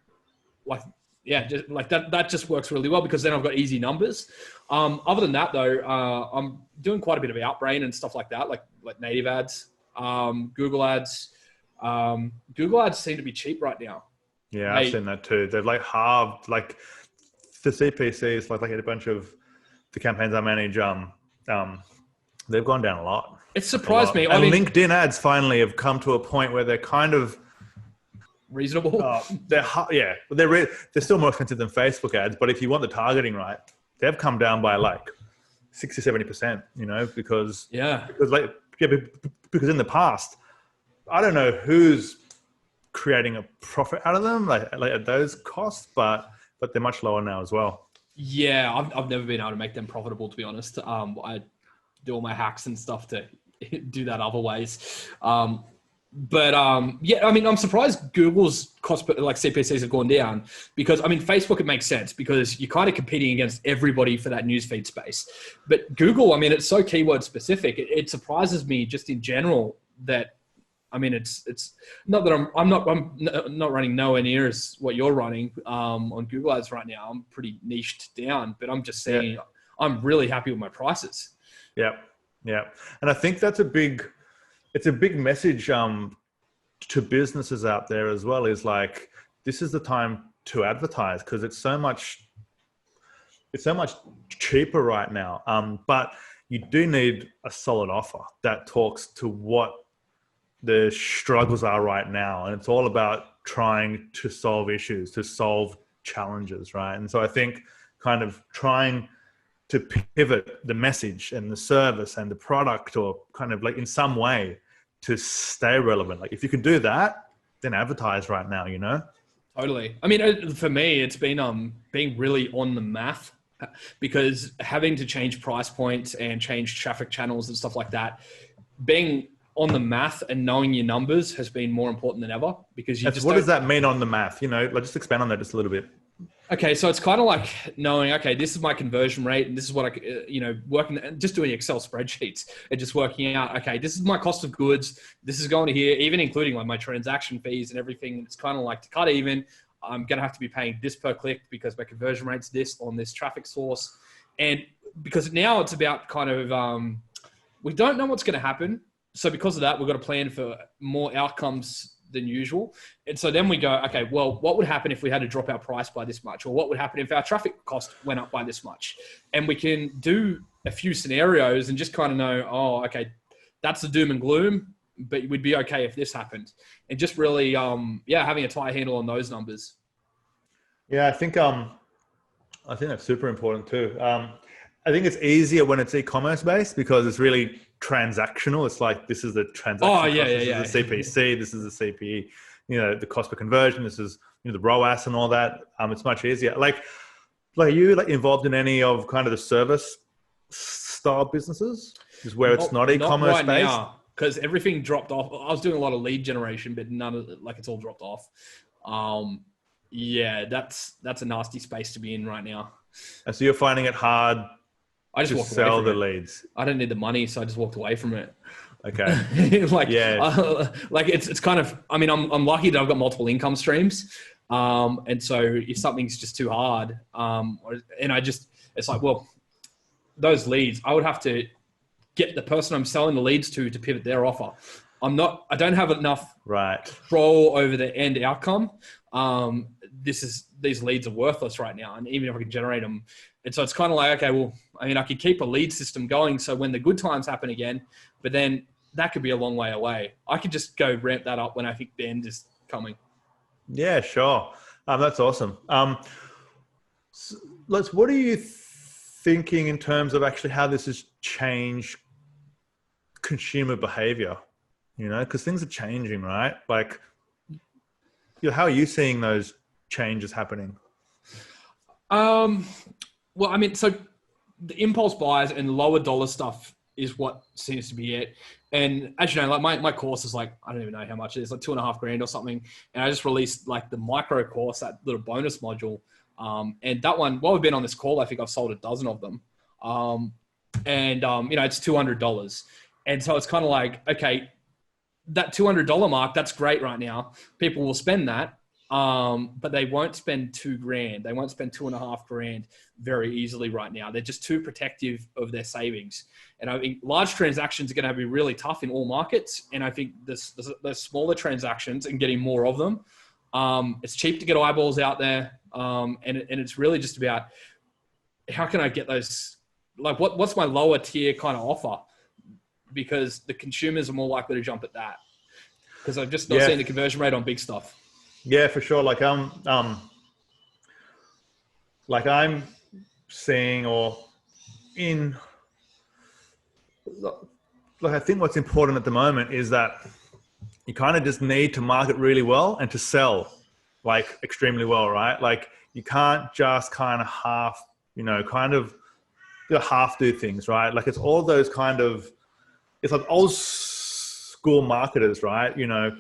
Speaker 2: like that just works really well, because then I've got easy numbers. Other than that though, I'm doing quite a bit of Outbrain and stuff like that, like native ads, Google ads. Google ads seem to be cheap right now.
Speaker 1: Yeah, I've seen that too. They've like halved, like the CPCs, like a bunch of the campaigns I manage, they've gone down a lot.
Speaker 2: It surprised me.
Speaker 1: And LinkedIn ads finally have come to a point where they're kind of
Speaker 2: reasonable.
Speaker 1: They're still more expensive than Facebook ads, but if you want the targeting right, they've come down by like 60-70%. Because in the past, I don't know who's creating a profit out of them, like at those costs, but they're much lower now as well.
Speaker 2: Yeah, I've never been able to make them profitable, to be honest. I do all my hacks and stuff to do that other ways. I'm surprised Google's cost, like CPCs, have gone down, because Facebook, it makes sense because you're kind of competing against everybody for that newsfeed space. But Google, it's so keyword specific. It surprises me just in general that I mean, it's not that I'm not running nowhere near as what you're running on Google Ads right now. I'm pretty niched down, but I'm just saying I'm really happy with my prices.
Speaker 1: Yeah. Yeah. And I think it's a big message to businesses out there as well, is like, this is the time to advertise, because it's so much cheaper right now. But you do need a solid offer that talks to what the struggles are right now. And it's all about trying to solve issues, to solve challenges, right? And so I think kind of trying to pivot the message and the service and the product, or kind of like in some way to stay relevant. Like if you can do that, then advertise right now, you know?
Speaker 2: Totally. I mean, for me, it's been being really on the math, because having to change price points and change traffic channels and stuff like that, being on the math and knowing your numbers has been more important than ever, because
Speaker 1: what does that mean on the math? You know, let's just expand on that just a little bit.
Speaker 2: Okay, so it's kind of like knowing, okay, this is my conversion rate, and this is what working, just doing Excel spreadsheets and just working out, okay, this is my cost of goods, this is going to here, even including like my transaction fees and everything. It's kind of like, to cut even, I'm going to have to be paying this per click because my conversion rate's this on this traffic source. And because now it's about kind of, we don't know what's going to happen. So because of that, we've got to plan for more outcomes than usual. And so then we go, okay, well, what would happen if we had to drop our price by this much? Or what would happen if our traffic cost went up by this much? And we can do a few scenarios and just kind of know, oh, okay, that's the doom and gloom, but we'd be okay if this happened. And just really, having a tight handle on those numbers.
Speaker 1: Yeah, I think that's super important too. I think it's easier when it's e-commerce based, because it's really transactional. It's like, this is the transaction cost, this is the CPC, this is the CPE, you know, the cost per conversion, this is, you know, the ROAS and all that. It's much easier. Like are you like involved in any of kind of the service style businesses, is where it's not e-commerce
Speaker 2: right
Speaker 1: based?
Speaker 2: Now, because everything dropped off. I was doing a lot of lead generation, but none of it, like, it's all dropped off. Yeah, that's a nasty space to be in right now.
Speaker 1: And so you're finding it hard
Speaker 2: I just
Speaker 1: to sell the leads?
Speaker 2: I don't need the money, so I just walked away from it.
Speaker 1: Okay.
Speaker 2: It's kind of, I mean, I'm lucky that I've got multiple income streams. And so if something's just too hard, it's like, well, those leads, I would have to get the person I'm selling the leads to pivot their offer. I don't have enough control over the end outcome. These leads are worthless right now. And even if I can generate them, and so it's kind of like, okay, well, I mean, I could keep a lead system going, so when the good times happen again, but then that could be a long way away. I could just go ramp that up when I think the end is coming.
Speaker 1: Yeah, sure. That's awesome. What are you thinking in terms of actually how this has changed consumer behavior? You know, because things are changing, right? Like, you know, how are you seeing those changes happening?
Speaker 2: Well, I mean, so the impulse buys and lower dollar stuff is what seems to be it. And as you know, like my course is like, I don't even know how much it is, like $2,500 or something. And I just released like the micro course, that little bonus module. And that one, while we've been on this call, I think I've sold a dozen of them. You know, it's $200. And so it's kind of like, okay, that $200 mark, that's great right now. People will spend that. But they won't spend $2,000. They won't spend $2,500 very easily right now. They're just too protective of their savings. And I think large transactions are going to be really tough in all markets. And I think the smaller transactions and getting more of them, it's cheap to get eyeballs out there. And it's really just about, how can I get those, like what's my lower tier kind of offer? Because the consumers are more likely to jump at that. Because I've just not seen the conversion rate on big stuff.
Speaker 1: Yeah, for sure. Like I'm seeing, or in, like, I think what's important at the moment is that you kind of just need to market really well and to sell like extremely well, right? Like you can't just kind of half do things, right? Like it's all those kind of, it's like old school marketers, right? You know,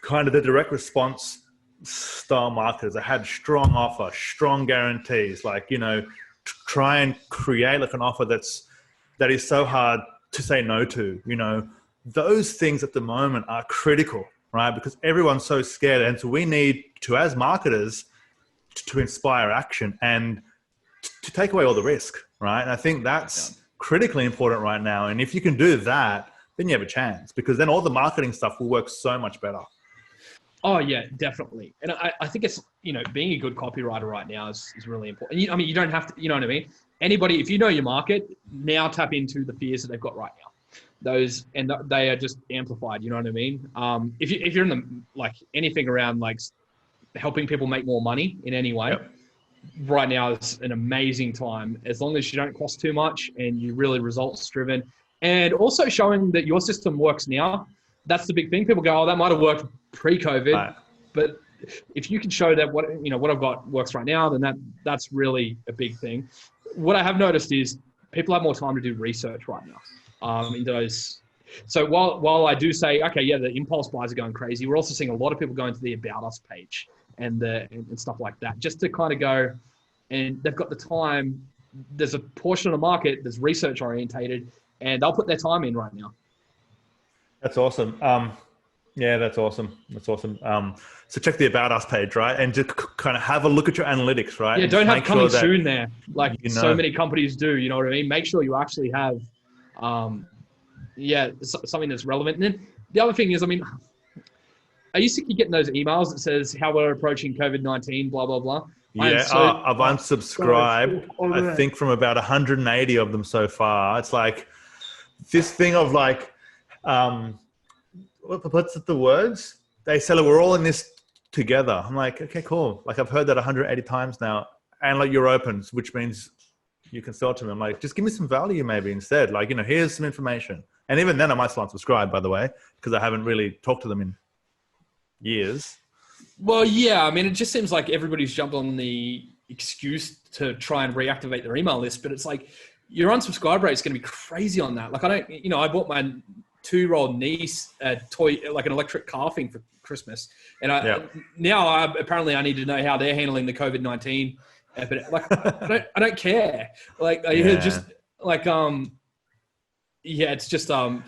Speaker 1: kind of the direct response style marketers that had strong offer, strong guarantees, like, you know, try and create like an offer that is so hard to say no to, you know, those things at the moment are critical, right? Because everyone's so scared. And so we need to, as marketers, to inspire action and to take away all the risk, right? And I think that's critically important right now. And if you can do that, then you have a chance, because then all the marketing stuff will work so much better.
Speaker 2: Oh yeah, definitely. And I think it's, being a good copywriter right now is really important. I mean, you don't have to, you know what I mean? Anybody, if you know your market, now tap into the fears that they've got right now. They are just amplified, you know what I mean? If you're in the, like, anything around like helping people make more money in any way, right now is an amazing time, as long as you don't cost too much and you're really results driven, and also showing that your system works now. That's the big thing. People go, oh, that might have worked pre-COVID, right. But if you can show that what I've got works right now, then that's really a big thing. What I have noticed is people have more time to do research right now. In those, so while I do say, okay, yeah, the impulse buys are going crazy, we're also seeing a lot of people going to the About Us page and stuff like that, just to kind of go, and they've got the time. There's a portion of the market that's research orientated, and they'll put their time in right now.
Speaker 1: That's awesome. Yeah, that's awesome. That's awesome. So check the About Us page, right? And just kind of have a look at your analytics, right?
Speaker 2: Yeah, don't have coming soon there, like so many companies do. You know what I mean? Make sure you actually have, something that's relevant. And then the other thing is, I mean, are you sick of getting those emails that says how we're approaching COVID-19, blah, blah, blah?
Speaker 1: Yeah, I've unsubscribed, I think, from about 180 of them so far. It's like this thing of like, what's the words? They say, like, we're all in this together. I'm like, okay, cool. Like, I've heard that 180 times now. And like, you're open, which means you can sell to me. I'm like, just give me some value maybe instead. Like, here's some information. And even then I might still unsubscribe, by the way, because I haven't really talked to them in years.
Speaker 2: Well, yeah. I mean, it just seems like everybody's jumped on the excuse to try and reactivate their email list, but it's like your unsubscribe rate is going to be crazy on that. Like, I bought my 2-year-old niece a toy, like an electric car thing for Christmas. And apparently I need to know how they're handling the COVID-19. But like, I don't care. Like, just like, it's just, but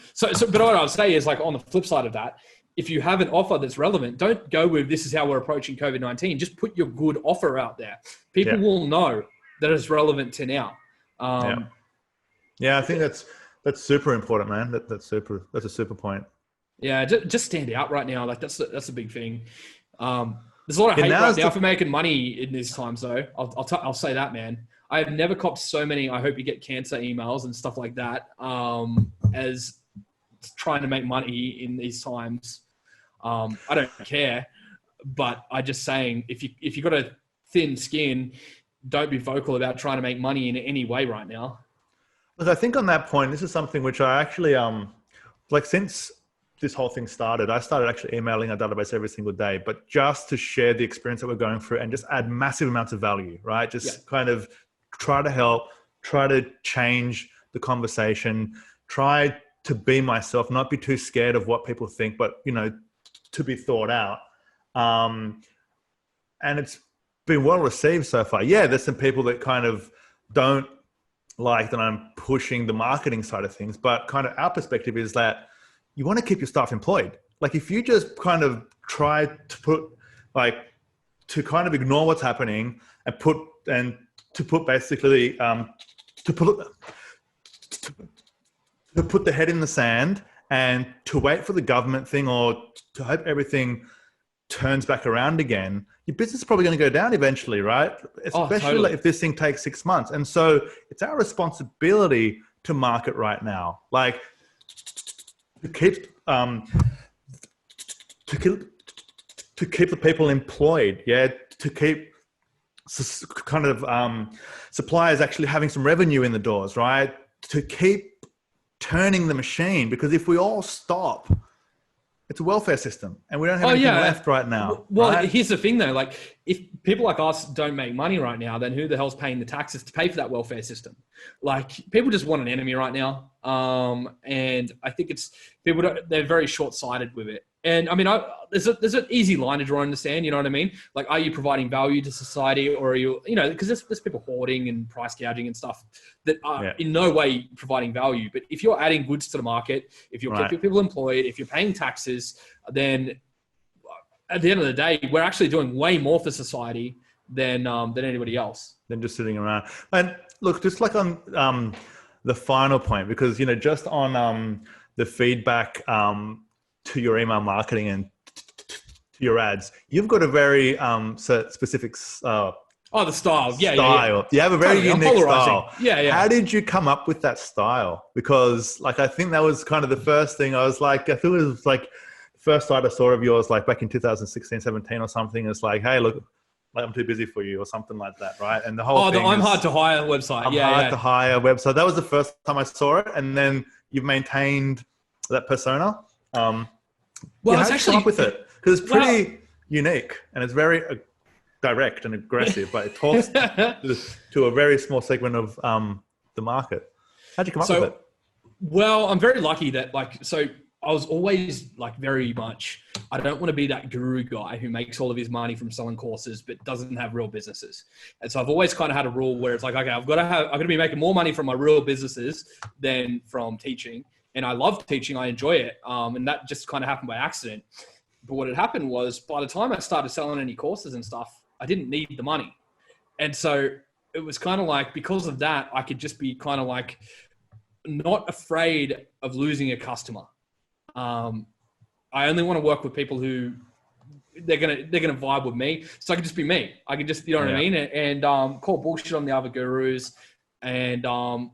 Speaker 2: what I would say is, like, on the flip side of that, if you have an offer that's relevant, don't go with this is how we're approaching COVID-19. Just put your good offer out there. People will know that it's relevant to now.
Speaker 1: I think that's super important, man. That's a super point.
Speaker 2: Yeah, just stand out right now. Like, that's a big thing. There's a lot of hate right now for making money in these times, though. I'll say that, man. I have never copped so many "I hope you get cancer" emails and stuff like that as trying to make money in these times. I don't care, but I just saying, if you got a thin skin, don't be vocal about trying to make money in any way right now.
Speaker 1: Look, I think on that point, this is something which I actually, like, since this whole thing started, I started actually emailing our database every single day, but just to share the experience that we're going through and just add massive amounts of value, right? Just kind of try to help, try to change the conversation, try to be myself, not be too scared of what people think, but, to be thought out. And it's been well received so far. Yeah, there's some people that kind of don't like that I'm pushing the marketing side of things, but kind of our perspective is that you want to keep your staff employed. Like, if you just kind of try to put, like, to kind of ignore what's happening and to put the head in the sand and to wait for the government thing or to hope everything turns back around again, your business is probably going to go down eventually, right? Especially like if this thing takes 6 months. And so it's our responsibility to market right now, like to keep the people employed, to keep kind of suppliers actually having some revenue in the doors, right? To keep turning the machine, because if we all stop, it's a welfare system and we don't have anything left right now.
Speaker 2: Well,
Speaker 1: right?
Speaker 2: Here's the thing though, like, if people like us don't make money right now, then who the hell's paying the taxes to pay for that welfare system? Like, people just want an enemy right now. And I think they're very short-sighted with it. And I mean, there's an easy line to draw in the sand. You know what I mean? Like, are you providing value to society, or are you, because there's people hoarding and price gouging and stuff that are in no way providing value. But if you're adding goods to the market, if you're keeping people employed, if you're paying taxes, then at the end of the day, we're actually doing way more for society than anybody else.
Speaker 1: Than just sitting around. And look, just like on the final point, because just on the feedback to your email marketing and to your ads, you've got a very specific
Speaker 2: the style.
Speaker 1: Style. You have a very unique style.
Speaker 2: Yeah.
Speaker 1: How did you come up with that style? Because I think that was kind of the first thing. I was like, I feel it was like the first site I saw of yours, like back in 2016, 17 or something. It's like, hey, look, I'm too busy for you or something like that, right? And the whole thing
Speaker 2: I'm hard to hire website.
Speaker 1: I'm hard to hire website. That was the first time I saw it. And then you've maintained that persona. How did you come up with it? Because it's pretty unique and it's very direct and aggressive, but it talks to a very small segment of the market. How'd you come up with it?
Speaker 2: Well, I'm very lucky that I was always very much, I don't want to be that guru guy who makes all of his money from selling courses, but doesn't have real businesses. And so I've always kind of had a rule where it's like, okay, I'm going to be making more money from my real businesses than from teaching. And I love teaching. I enjoy it. And that just kind of happened by accident. But what had happened was, by the time I started selling any courses and stuff, I didn't need the money. And so it was kind of like, because of that, I could just be kind of like not afraid of losing a customer. I only want to work with people who they're gonna vibe with me, so I can just be me. I can just, what I mean, and call bullshit on the other gurus, and I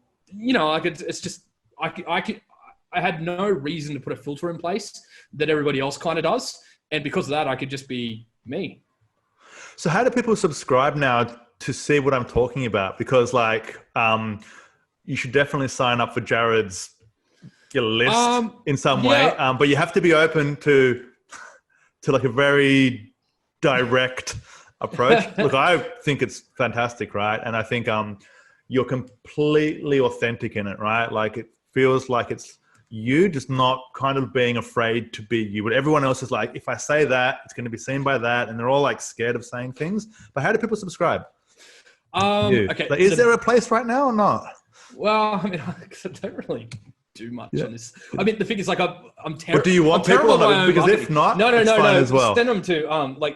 Speaker 2: had no reason to put a filter in place that everybody else kind of does, and because of that, I could just be me.
Speaker 1: So how do people subscribe now to see what I'm talking about? Because you should definitely sign up for Jared's list in some way, but you have to be open to like a very direct approach. Look, I think it's fantastic, right? And I think you're completely authentic in it, right? Like, it feels like it's you, just not kind of being afraid to be you. But everyone else is like, if I say that, it's going to be seen by that, and they're all like scared of saying things. But how do people subscribe?
Speaker 2: Okay,
Speaker 1: is there a place right now or not?
Speaker 2: Well, I mean, I don't really do much on this. I mean, the thing is, I'm terrible.
Speaker 1: But do you want people on it? Because if not,
Speaker 2: no,
Speaker 1: as well.
Speaker 2: Send them to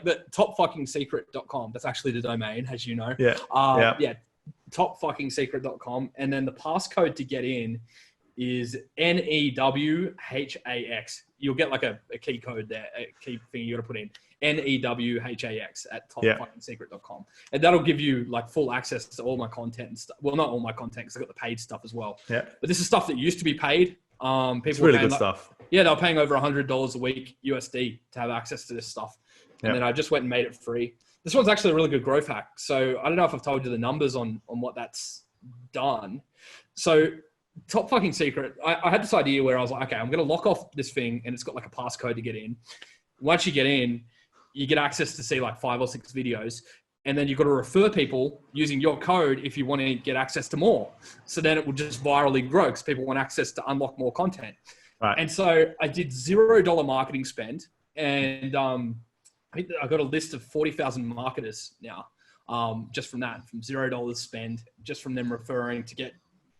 Speaker 2: the topfuckingsecret.com. That's actually the domain, as you know. Topfuckingsecret.com, and then the passcode to get in is NEWHAX. You'll get like a key code there, a key thing you got to put in. NEWHAX at topfuckingsecret.com. And that'll give you like full access to all my content and stuff. Well, not all my content, because I've got the paid stuff as well.
Speaker 1: Yeah.
Speaker 2: But this is stuff that used to be paid. People
Speaker 1: it's really good stuff.
Speaker 2: Yeah, they were paying over $100 a week USD to have access to this stuff. And then I just went and made it free. This one's actually a really good growth hack. So I don't know if I've told you the numbers on what that's done. So Top Fucking Secret, I had this idea where I was like, okay, I'm going to lock off this thing, and it's got like a passcode to get in. Once you get in, you get access to see like 5 or 6 videos, and then you've got to refer people using your code if you want to get access to more. So then it will just virally grow because people want access to unlock more content.
Speaker 1: Right.
Speaker 2: And so I did $0 marketing spend, and I got a list of 40,000 marketers now, just from that, from $0 spend, just from them referring to get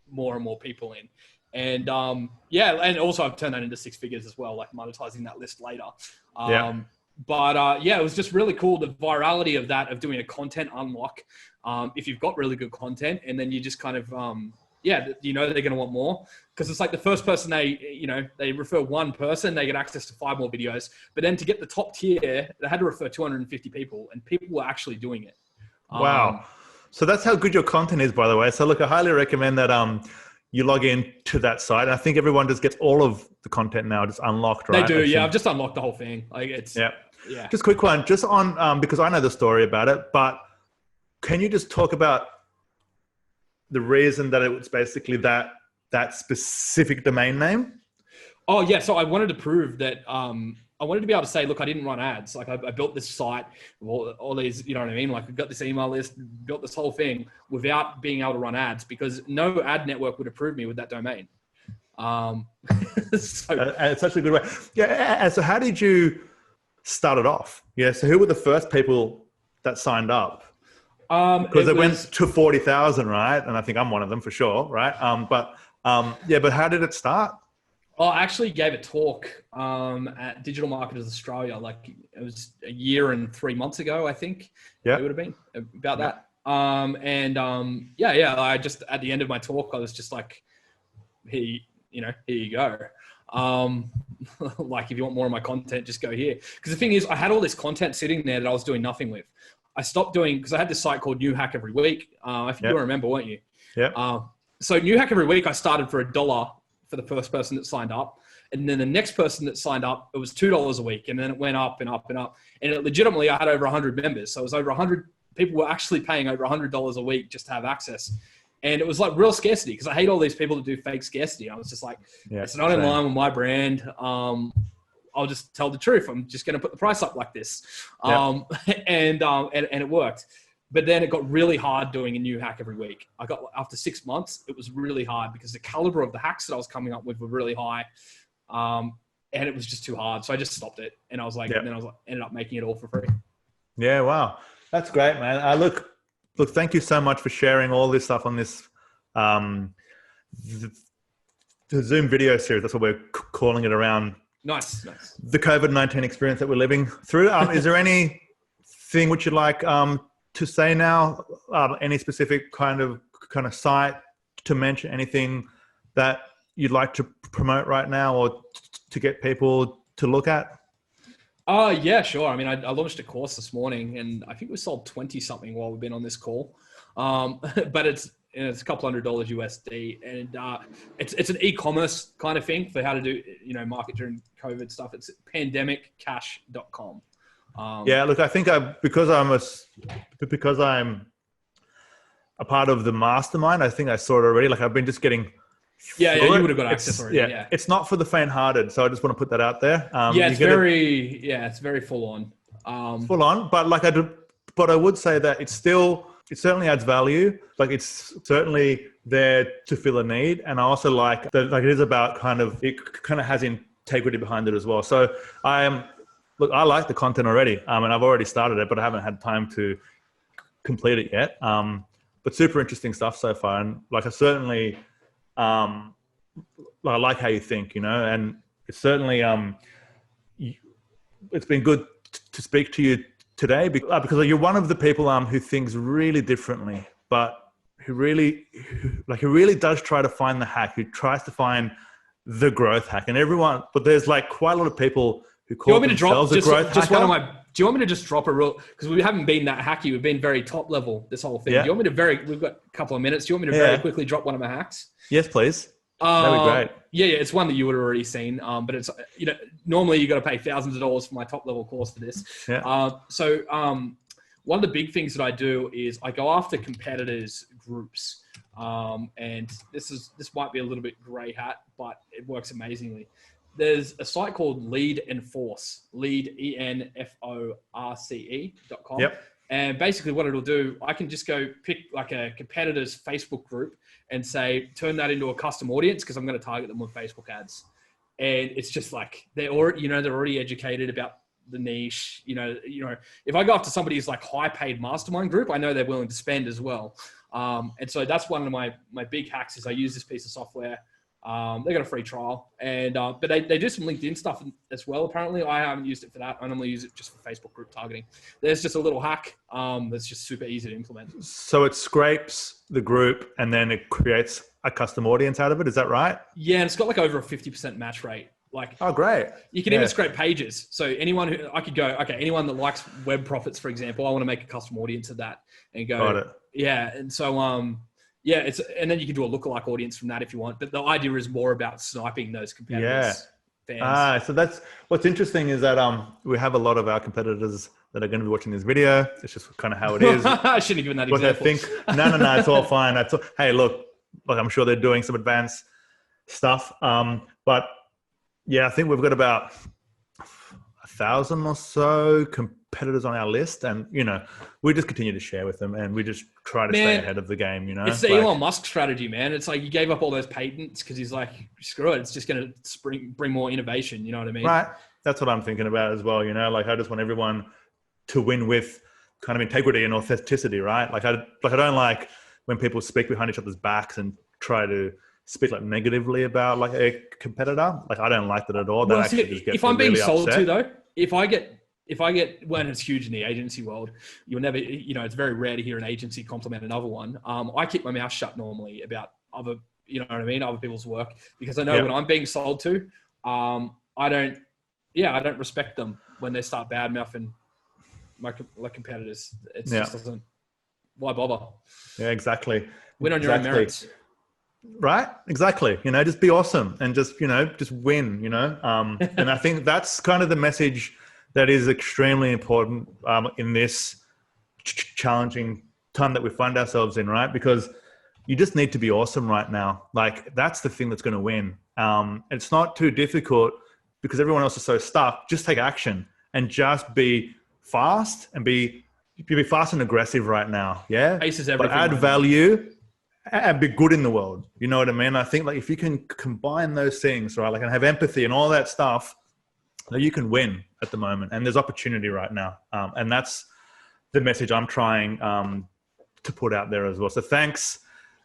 Speaker 2: more and more people in. And and also I've turned that into 6 figures as well, like monetizing that list later. But it was just really cool, the virality of that, of doing a content unlock. If you've got really good content, and then you just kind of, they're going to want more, because it's like the first person they refer one person, they get access to 5 more videos. But then to get the top tier, they had to refer 250 people, and people were actually doing it.
Speaker 1: Wow. So that's how good your content is, by the way. So look, I highly recommend that you log in to that site. And I think everyone just gets all of the content now just unlocked, right?
Speaker 2: They do, yeah. I've just unlocked the whole thing. Like, it's yeah.
Speaker 1: Just a quick one, just on because I know the story about it, but can you just talk about the reason that it was basically that specific domain name?
Speaker 2: Oh yeah, so I wanted to prove that. I wanted to be able to say, look, I didn't run ads. Like, I built this site, all these, you know what I mean? Like, I got this email list, built this whole thing without being able to run ads, because no ad network would approve me with that domain. So
Speaker 1: And it's such a good way. Yeah. And so how did you start it off? Yeah. So who were the first people that signed up? Because it went to 40,000, right? And I think I'm one of them for sure, right? But how did it start?
Speaker 2: I actually gave a talk at Digital Marketers Australia, like it was a year and 3 months ago, I think.
Speaker 1: Yeah.
Speaker 2: It would have been about that. I just, at the end of my talk, I was just like, here you go. Like if you want more of my content, just go here. Because the thing is, I had all this content sitting there that I was doing nothing with. I stopped doing, because I had this site called New Hack Every Week. I think you remember, weren't you?
Speaker 1: Yeah.
Speaker 2: So New Hack Every Week, I started for $1 for the first person that signed up. And then the next person that signed up, it was $2 a week. And then it went up and up and up. And it legitimately, I had over 100 members. So it was over 100 people were actually paying over $100 a week just to have access. And it was like real scarcity, because I hate all these people that do fake scarcity. I was just like, it's not in line with my brand. I'll just tell the truth. I'm just going to put the price up like this. And it worked. But then it got really hard doing a new hack every week. After 6 months, it was really hard because the caliber of the hacks that I was coming up with were really high. And it was just too hard. So I just stopped it. And I was like, ended up making it all for free.
Speaker 1: Yeah. Wow. That's great, man. Look, thank you so much for sharing all this stuff on this, the Zoom video series. That's what we're calling it around.
Speaker 2: Nice.
Speaker 1: The COVID-19 experience that we're living through. Is there anything which you'd like to say now? Any specific kind of site to mention? Anything that you'd like to promote right now, or to get people to look at?
Speaker 2: Yeah, sure. I mean, I launched a course this morning, and I think we sold 20 something while we've been on this call. But it's a couple $100 USD, and it's an e-commerce kind of thing for how to do market during COVID stuff. It's pandemiccash.com.
Speaker 1: Look, I think because I'm a part of the mastermind, I think I saw it already. Like I've been just getting.
Speaker 2: Yeah, you would have got access already. Yeah,
Speaker 1: it's not for the faint-hearted, so I just want to put that out there.
Speaker 2: It's very full on.
Speaker 1: But I would say that it certainly adds value. Like it's certainly there to fill a need, and I also like that. Like it is about it has integrity behind it as well. So I like the content already, and I've already started it, but I haven't had time to complete it yet. But super interesting stuff so far, and like I certainly. I like how you think, and it's certainly it's been good to speak to you today because you're one of the people who thinks really differently, but who really does try to find the hack, who tries to find the growth hack, but there's like quite a lot of people who call themselves a growth hacker.
Speaker 2: Do you want me to just drop a real, because we haven't been that hacky, we've been very top level this whole thing. Do you want me to we've got a couple of minutes, do you want me to very quickly drop one of my hacks?
Speaker 1: Yes, please. That'd be great.
Speaker 2: Yeah, it's one that you would have already seen, but it's, normally you got to pay thousands of dollars for my top level course for this. One of the big things that I do is I go after competitors' groups. And this might be a little bit gray hat, but it works amazingly. There's a site called Lead Enforce, ENFORCE.com.
Speaker 1: Yep.
Speaker 2: And basically what it'll do, I can just go pick like a competitor's Facebook group and say, turn that into a custom audience, because I'm going to target them with Facebook ads. And it's just like, they're already educated about the niche. If I go after somebody who's like high paid mastermind group, I know they're willing to spend as well. And so that's one of my big hacks is I use this piece of software. They got a free trial, and but they do some LinkedIn stuff as well. Apparently, I haven't used it for that. I normally use it just for Facebook group targeting. There's just a little hack that's just super easy to implement. So
Speaker 1: it scrapes the group, and then it creates a custom audience out of it. Is that right?
Speaker 2: Yeah, and it's got like over a 50% match rate. Like,
Speaker 1: oh, great!
Speaker 2: You can even scrape pages. So anyone anyone that likes Webprofits, for example, I want to make a custom audience of that and go.
Speaker 1: Got it.
Speaker 2: Yeah, and so and then you can do a lookalike audience from that if you want. But the idea is more about sniping those competitors. Fans.
Speaker 1: So that's what's interesting is that we have a lot of our competitors that are going to be watching this video. It's just kind of how it is.
Speaker 2: I shouldn't have given that example.
Speaker 1: I think no, it's all fine. Hey, look, I'm sure they're doing some advanced stuff. But yeah, I think we've got about 1,000 or so competitors on our list, and we just continue to share with them, and we just try to stay ahead of the game.
Speaker 2: It's the Elon Musk strategy, man. It's like he gave up all those patents because he's like, screw it, it's just going to bring more innovation. You know what I mean?
Speaker 1: Right. That's what I'm thinking about as well. Like I just want everyone to win with kind of integrity and authenticity, right? Like I don't like when people speak behind each other's backs and try to speak like negatively about like a competitor. Like I don't like that at all. That actually just gets
Speaker 2: if I'm
Speaker 1: me really
Speaker 2: being sold
Speaker 1: upset.
Speaker 2: to though, if I get when it's huge in the agency world, you'll never, it's very rare to hear an agency compliment another one. I keep my mouth shut normally about other, other people's work, because I know when I'm being sold to, I don't respect them when they start bad mouthing my competitors. It just doesn't. Why bother?
Speaker 1: Yeah, exactly.
Speaker 2: Win on your own merits.
Speaker 1: Right? Exactly. Just be awesome and just win, and I think that's kind of the message that is extremely important in this challenging time that we find ourselves in, right? Because you just need to be awesome right now. Like that's the thing that's going to win. It's not too difficult because everyone else is so stuck. Just take action and just be fast and be fast and aggressive right now. Yeah.
Speaker 2: Faces everything.
Speaker 1: But add value and be good in the world. You know what I mean? I think like if you can combine those things, right? Like and have empathy and all that stuff, you can win at the moment. And there's opportunity right now. And that's the message I'm trying to put out there as well. So thanks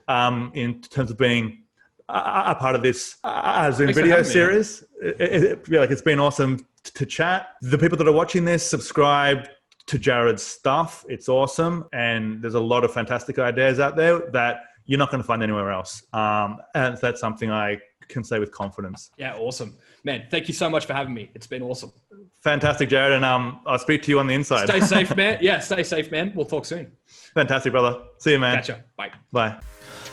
Speaker 1: in terms of being a part of this Zoom video series. It's been awesome to chat. The people that are watching this, subscribe to Jared's stuff. It's awesome. And there's a lot of fantastic ideas out there that you're not going to find anywhere else. And that's something I can say with confidence.
Speaker 2: Yeah, awesome. Man, thank you so much for having me. It's been awesome.
Speaker 1: Fantastic, Jared. And I'll speak to you on the inside.
Speaker 2: Stay safe, man. Yeah, stay safe, man. We'll talk soon.
Speaker 1: Fantastic, brother. See you, man.
Speaker 2: Gotcha. Bye.
Speaker 1: Bye.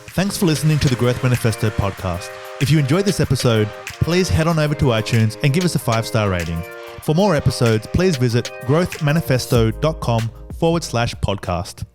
Speaker 3: Thanks for listening to the Growth Manifesto podcast. If you enjoyed this episode, please head on over to iTunes and give us a 5-star rating. For more episodes, please visit growthmanifesto.com/podcast.